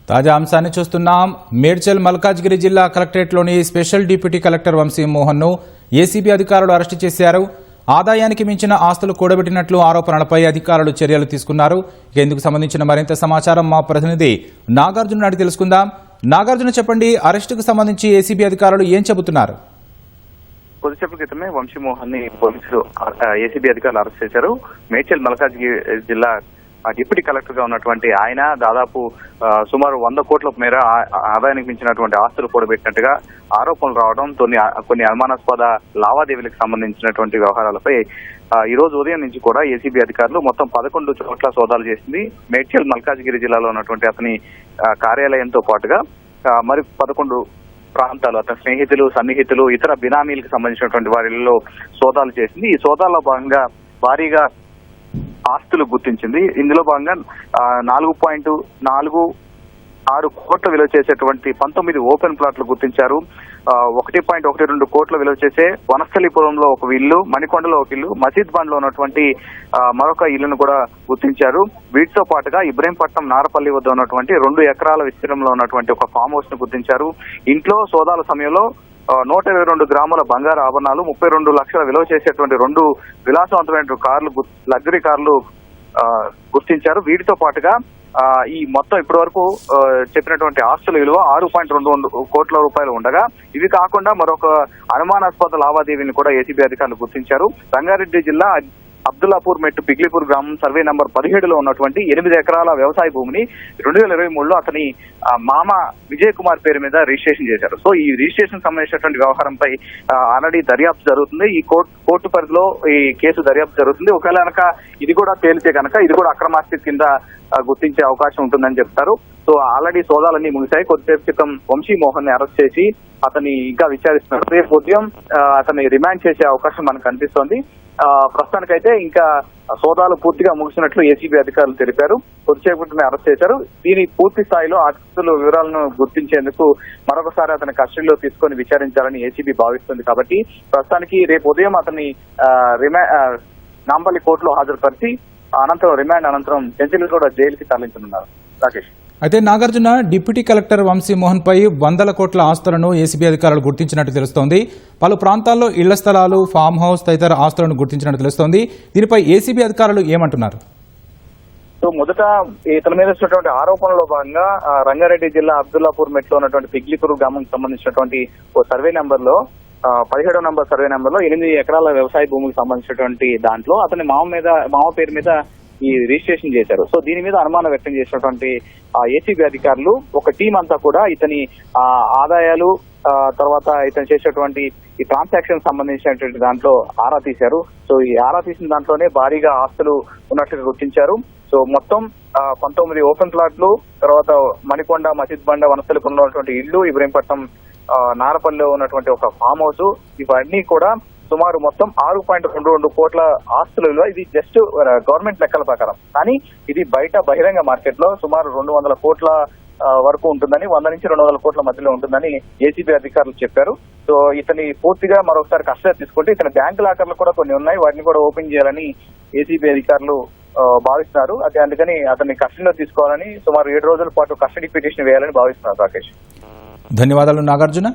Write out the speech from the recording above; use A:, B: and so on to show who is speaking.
A: తాజా అంశాన్ని చూస్తున్నాం. మేడ్చల్ మల్కాజ్గిరి జిల్లా కలెక్టరేట్లోని స్పెషల్ డిప్యూటీ కలెక్టర్ వంశీ మోహన్ను ఏసీబీ అధికారులు అరెస్టు చేశారు. ఆదాయానికి మించిన ఆస్తులు కూడబెట్టినట్లు ఆరోపణలపై అధికారులు చర్యలు తీసుకున్నారు. ఇందుకు సంబంధించిన మరింత సమాచారం మా ప్రతినిధి నాగార్జున అడిగి తెలుసుకుందాం. నాగార్జున, చెప్పండి, అరెస్టుకు సంబంధించి ఏసీబీ అధికారులు ఏం చెబుతున్నారు?
B: కొద్దిసేపటి క్రితమే వంశీ మోహన్ ని పోలీసులు ఏసీబీ అధికారులు అరెస్ట్ చేశారు. మేడ్చల్ మల్కాజ్గిరి జిల్లా డిప్యూటీ కలెక్టర్ గా ఉన్నటువంటి ఆయన దాదాపు సుమారు 100 కోట్ల మేర ఆదాయానికి మించినటువంటి ఆస్తులు కూడబెట్టినట్టుగా ఆరోపణలు రావడం, కొన్ని అనుమానాస్పద లావాదేవీలకు సంబంధించినటువంటి వ్యవహారాలపై ఈ రోజు ఉదయం నుంచి కూడా ఏసీబీ అధికారులు మొత్తం 11 చోట్ల సోదాలు చేసింది. మేడ్చల్ మల్కాజ్గిరి జిల్లాలో ఉన్నటువంటి అతని కార్యాలయంతో పాటుగా మరి 11 ప్రాంతాలు, అతని స్నేహితులు, సన్నిహితులు, ఇతర బినామీలకు సంబంధించినటువంటి వారిలో సోదాలు చేసింది. ఈ సోదాల్లో భాగంగా భారీగా ఆస్తులు గుర్తించింది. ఇందులో భాగంగా 4.46 కోట్ల విలువ చేసేటువంటి 19 ఓపెన్ ప్లాట్లు గుర్తించారు. 1.12 కోట్ల విలువ చేసే వనస్థలిపురంలో ఒక ఇల్లు, మణికొండలో ఒక ఇల్లు, మసీద్ బండ్ లో ఉన్నటువంటి మరొక ఇల్లును కూడా గుర్తించారు. వీటితో పాటుగా ఇబ్రహీంపట్నం నారపల్లి వద్ద ఉన్నటువంటి 2 ఎకరాల విస్తీర్ణంలో ఉన్నటువంటి ఒక ఫామ్ హౌస్ ను గుర్తించారు. ఇంట్లో సోదాల సమయంలో 122 గ్రాముల బంగారు ఆభరణాలు, 32 లక్షల విలువ చేసేటువంటి 2 విలాసవంతమైన కార్లు, లగ్జరీ కార్లు గుర్తించారు. వీటితో పాటుగా ఈ మొత్తం ఇప్పటి వరకు చెప్పినటువంటి ఆస్తుల విలువ 6.22 కోట్ల రూపాయలు ఉండగా, ఇవి కాకుండా మరొక అనుమానాస్పద లావాదేవీని కూడా ఏసీబీ అధికారులు గుర్తించారు. రంగారెడ్డి జిల్లా అబ్దుల్లాపూర్ మెట్టు పిగ్లీపూర్ గ్రామం సర్వే నంబర్ 17లో ఉన్నటువంటి 8 ఎకరాల వ్యవసాయ భూమిని 2023లో అతని మామ విజయ్ కుమార్ పేరు మీద రిజిస్ట్రేషన్ చేశారు. సో ఈ రిజిస్ట్రేషన్ సంబంధించినటువంటి వ్యవహారంపై ఆల్రెడీ దర్యాప్తు జరుగుతుంది. ఈ కోర్టు పరిధిలో ఈ కేసు దర్యాప్తు జరుగుతుంది. ఒకవేళ కనుక ఇది కూడా తేలితే కనుక ఇది కూడా అక్రమాస్తి కింద గుర్తించే అవకాశం ఉంటుందని చెప్తారు. సో ఆల్రెడీ సోదాలన్నీ ముగిశాయి. కొద్దిసేపు క్రితం వంశీ మోహన్ ని అరెస్ట్ చేసి అతన్ని ఇంకా విచారిస్తున్నారు. రేపు ఉదయం అతన్ని రిమాండ్ చేసే అవకాశం మనకు కనిపిస్తోంది. ప్రస్తుతానికైతే ఇంకా సోదాలు పూర్తిగా ముగిసినట్లు ఏసీబీ అధికారులు తెలిపారు. కొద్దిసేపటిని అరెస్ట్ చేశారు. దీని పూర్తి స్థాయిలో ఆస్తుల వివరాలను గుర్తించేందుకు మరొకసారి అతని కస్టడీలో తీసుకొని విచారించాలని ఏసీబీ భావిస్తుంది. కాబట్టి ప్రస్తుతానికి రేపు ఉదయం అతన్ని నాంపల్లి కోర్టులో హాజరుపరిచి అనంతరం రిమాండ్ అనంతరం చెంచల్గూడ జైలుకి తరలించనున్నారు. రాకేష్.
A: అయితే నాగార్జున, డిప్యూటీ కలెక్టర్ వంశీ మోహన్ పై 100 కోట్ల ఆస్తులను ఏసీబీ అధికారులు గుర్తించినట్టు తెలుస్తోంది. పలు ప్రాంతాల్లో ఇళ్ల స్థలాలు, ఫామ్ హౌస్ తదితర ఆస్తులను గుర్తించినట్టు తెలుస్తోంది. దీనిపై ఏసీబీ అధికారులు ఏమంటున్నారు?
B: సో మొదట ఇతని మీద వచ్చినటువంటి ఆరోపణలో భాగంగా రంగారెడ్డి జిల్లా అబ్దుల్లాపూర్ మెట్లో ఉన్నటువంటి పిగ్లీపూర్ గ్రామంకి సంబంధించినటువంటి ఓ సర్వే నెంబర్ లో 17వ నంబర్ సర్వే నెంబర్ లో 8 ఎకరాల వ్యవసాయ భూమికి సంబంధించినటువంటి దాంట్లో అతని మామ పేరు మీద ఈ రిజిస్ట్రేషన్ చేశారు. సో దీని మీద అనుమానం వ్యక్తం చేసినటువంటి ఏసీబీ అధికారులు ఒక టీం అంతా కూడా ఇతని ఆదాయాలు, తర్వాత ఇతను చేసేటువంటి ఈ ట్రాన్సాక్షన్ సంబంధించినటువంటి దాంట్లో ఆరా తీశారు. సో ఈ ఆరా తీసిన దాంట్లోనే భారీగా ఆస్తులు ఉన్నట్లుగా గుర్తించారు. సో మొత్తం 19 ఓపెన్ ప్లాట్లు, తర్వాత మణికొండ, మసీద్ బండ, వనస్థలిపురంలో ఉన్నటువంటి ఇల్లు, ఇబ్రహీంపట్నం నారపల్లిలో ఉన్నటువంటి ఒక ఫామ్ హౌస్, ఇవన్నీ కూడా సుమారు మొత్తం 6.22 కోట్ల ఆస్తుల విలువ. ఇది జస్ట్ గవర్నమెంట్ లెక్కల ప్రకారం, కానీ ఇది బయట బహిరంగ మార్కెట్ లో సుమారు 200 కోట్ల వరకు ఉంటుందని, 100 నుంచి 200 కోట్ల మధ్యలో ఉంటుందని ఏసీబీ అధికారులు చెప్పారు. సో ఇతని పూర్తిగా మరొకసారి కస్టడీ తీసుకుంటే ఇతని బ్యాంకు లాకర్లు కూడా కొన్ని ఉన్నాయి, వాటిని కూడా ఓపెన్ చేయాలని ఏసీబీ అధికారులు భావిస్తున్నారు. అందుకని అతన్ని కస్టడీలో తీసుకోవాలని సుమారు 7 రోజుల పాటు కస్టడీ పిటిషన్ వేయాలని భావిస్తున్నారు. రాకేష్.
A: ధన్యవాదాలు నాగార్జున.